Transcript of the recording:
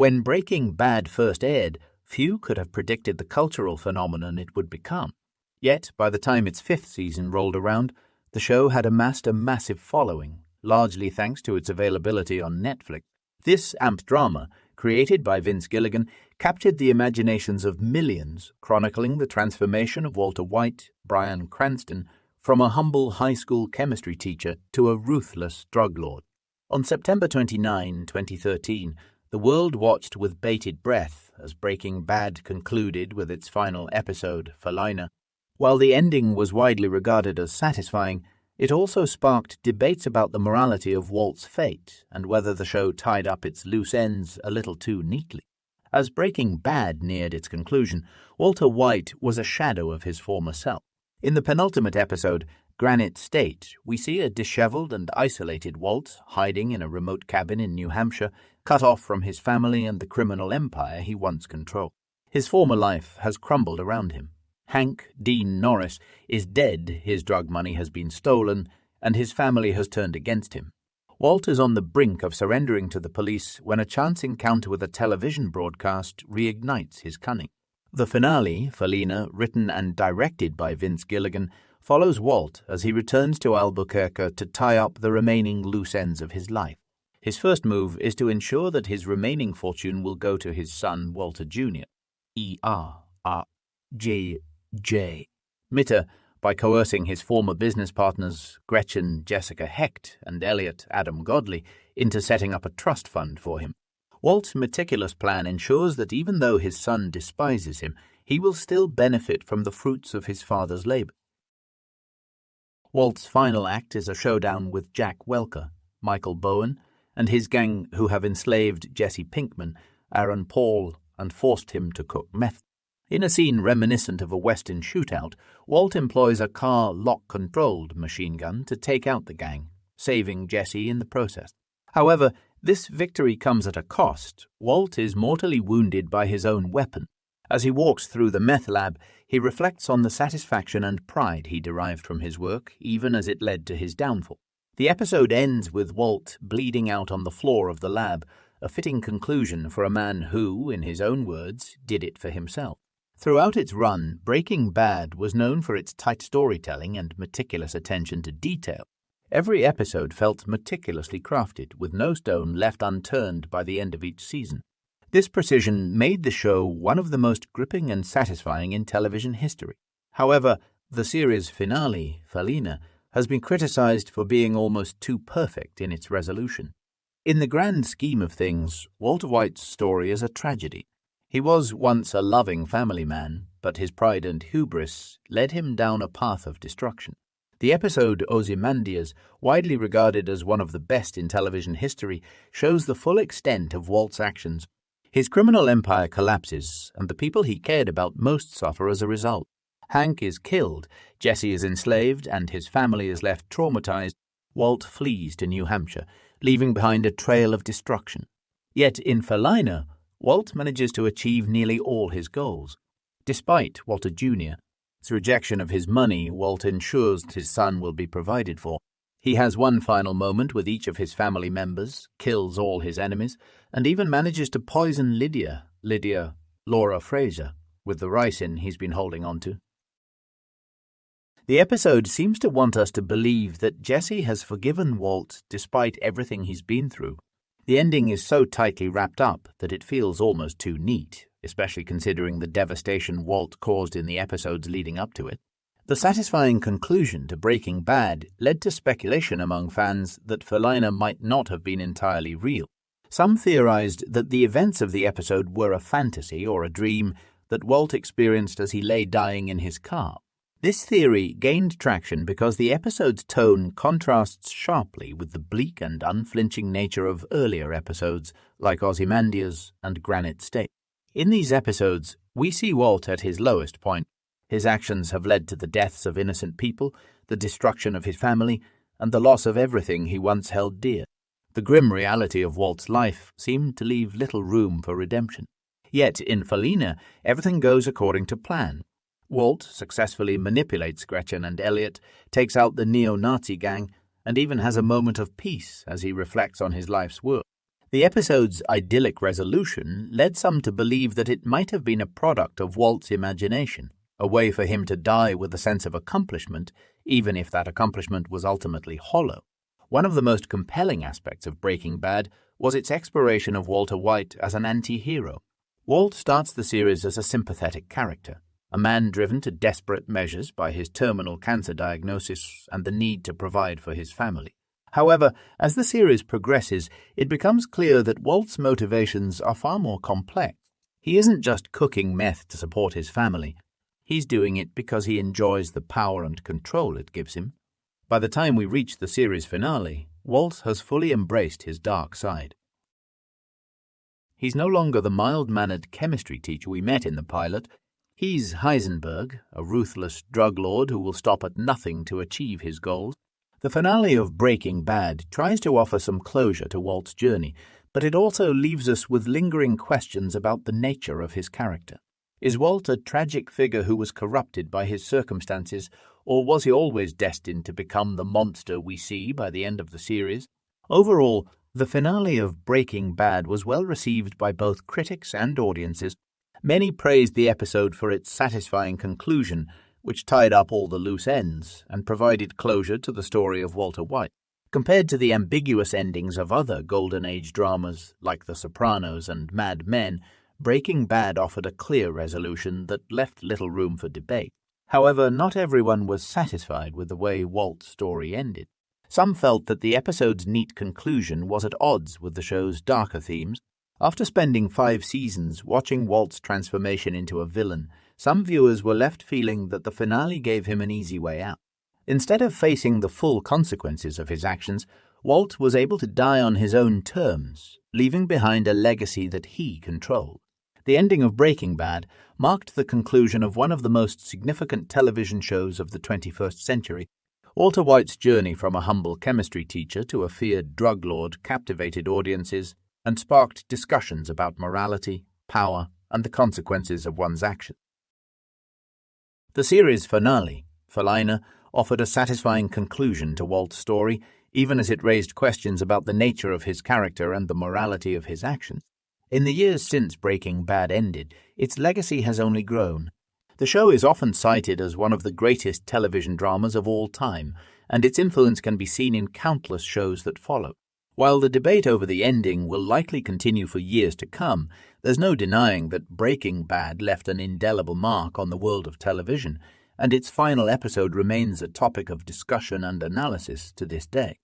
When Breaking Bad first aired, few could have predicted the cultural phenomenon it would become. Yet, by the time its fifth season rolled around, the show had amassed a massive following, largely thanks to its availability on Netflix. This amped drama, created by Vince Gilligan, captured the imaginations of millions, chronicling the transformation of Walter White, Bryan Cranston, from a humble high school chemistry teacher to a ruthless drug lord. On September 29, 2013, the world watched with bated breath as Breaking Bad concluded with its final episode, Felina. While the ending was widely regarded as satisfying, it also sparked debates about the morality of Walt's fate and whether the show tied up its loose ends a little too neatly. As Breaking Bad neared its conclusion, Walter White was a shadow of his former self. In the penultimate episode, Granite State, we see a disheveled and isolated Walt hiding in a remote cabin in New Hampshire, cut off from his family and the criminal empire he once controlled. His former life has crumbled around him. Hank Dean Norris is dead, his drug money has been stolen, and his family has turned against him. Walt is on the brink of surrendering to the police when a chance encounter with a television broadcast reignites his cunning. The finale, Felina, written and directed by Vince Gilligan, follows Walt as he returns to Albuquerque to tie up the remaining loose ends of his life. His first move is to ensure that his remaining fortune will go to his son, Walter Jr. E.R.R.J.J. Mitter, by coercing his former business partners, Gretchen Jessica Hecht and Elliot Adam Godley, into setting up a trust fund for him. Walt's meticulous plan ensures that even though his son despises him, he will still benefit from the fruits of his father's labor. Walt's final act is a showdown with Jack Welker, Michael Bowen, and his gang who have enslaved Jesse Pinkman, Aaron Paul, and forced him to cook meth. In a scene reminiscent of a Western shootout, Walt employs a car lock-controlled machine gun to take out the gang, saving Jesse in the process. However, this victory comes at a cost. Walt is mortally wounded by his own weapon. As he walks through the meth lab, he reflects on the satisfaction and pride he derived from his work, even as it led to his downfall. The episode ends with Walt bleeding out on the floor of the lab, a fitting conclusion for a man who, in his own words, did it for himself. Throughout its run, Breaking Bad was known for its tight storytelling and meticulous attention to detail. Every episode felt meticulously crafted, with no stone left unturned by the end of each season. This precision made the show one of the most gripping and satisfying in television history. However, the series finale, Felina, has been criticized for being almost too perfect in its resolution. In the grand scheme of things, Walter White's story is a tragedy. He was once a loving family man, but his pride and hubris led him down a path of destruction. The episode Ozymandias, widely regarded as one of the best in television history, shows the full extent of Walt's actions. His criminal empire collapses, and the people he cared about most suffer as a result. Hank is killed, Jesse is enslaved, and his family is left traumatized. Walt flees to New Hampshire, leaving behind a trail of destruction. Yet in Felina, Walt manages to achieve nearly all his goals. Despite Walter Jr.'s rejection of his money, Walt ensures that his son will be provided for. He has one final moment with each of his family members, kills all his enemies, and even manages to poison Lydia, Laura Fraser, with the ricin he's been holding on to. The episode seems to want us to believe that Jesse has forgiven Walt despite everything he's been through. The ending is so tightly wrapped up that it feels almost too neat, especially considering the devastation Walt caused in the episodes leading up to it. The satisfying conclusion to Breaking Bad led to speculation among fans that Felina might not have been entirely real. Some theorized that the events of the episode were a fantasy or a dream that Walt experienced as he lay dying in his car. This theory gained traction because the episode's tone contrasts sharply with the bleak and unflinching nature of earlier episodes like Ozymandias and Granite State. In these episodes, we see Walt at his lowest point. His actions have led to the deaths of innocent people, the destruction of his family, and the loss of everything he once held dear. The grim reality of Walt's life seemed to leave little room for redemption. Yet in Felina, everything goes according to plan. Walt successfully manipulates Gretchen and Elliot, takes out the neo-Nazi gang, and even has a moment of peace as he reflects on his life's work. The episode's idyllic resolution led some to believe that it might have been a product of Walt's imagination, a way for him to die with a sense of accomplishment, even if that accomplishment was ultimately hollow. One of the most compelling aspects of Breaking Bad was its exploration of Walter White as an anti-hero. Walt starts the series as a sympathetic character, a man driven to desperate measures by his terminal cancer diagnosis and the need to provide for his family. However, as the series progresses, it becomes clear that Walt's motivations are far more complex. He isn't just cooking meth to support his family. He's doing it because he enjoys the power and control it gives him. By the time we reach the series finale, Walt has fully embraced his dark side. He's no longer the mild-mannered chemistry teacher we met in the pilot. He's Heisenberg, a ruthless drug lord who will stop at nothing to achieve his goals. The finale of Breaking Bad tries to offer some closure to Walt's journey, but it also leaves us with lingering questions about the nature of his character. Is Walt a tragic figure who was corrupted by his circumstances, or was he always destined to become the monster we see by the end of the series? Overall, the finale of Breaking Bad was well received by both critics and audiences. Many praised the episode for its satisfying conclusion, which tied up all the loose ends and provided closure to the story of Walter White. Compared to the ambiguous endings of other Golden Age dramas like The Sopranos and Mad Men, Breaking Bad offered a clear resolution that left little room for debate. However, not everyone was satisfied with the way Walt's story ended. Some felt that the episode's neat conclusion was at odds with the show's darker themes. After spending 5 seasons watching Walt's transformation into a villain, some viewers were left feeling that the finale gave him an easy way out. Instead of facing the full consequences of his actions, Walt was able to die on his own terms, leaving behind a legacy that he controlled. The ending of Breaking Bad marked the conclusion of one of the most significant television shows of the 21st century. Walter White's journey from a humble chemistry teacher to a feared drug lord captivated audiences and sparked discussions about morality, power, and the consequences of one's actions. The series finale, Felina, offered a satisfying conclusion to Walt's story, even as it raised questions about the nature of his character and the morality of his actions. In the years since Breaking Bad ended, its legacy has only grown. The show is often cited as one of the greatest television dramas of all time, and its influence can be seen in countless shows that follow. While the debate over the ending will likely continue for years to come, there's no denying that Breaking Bad left an indelible mark on the world of television, and its final episode remains a topic of discussion and analysis to this day.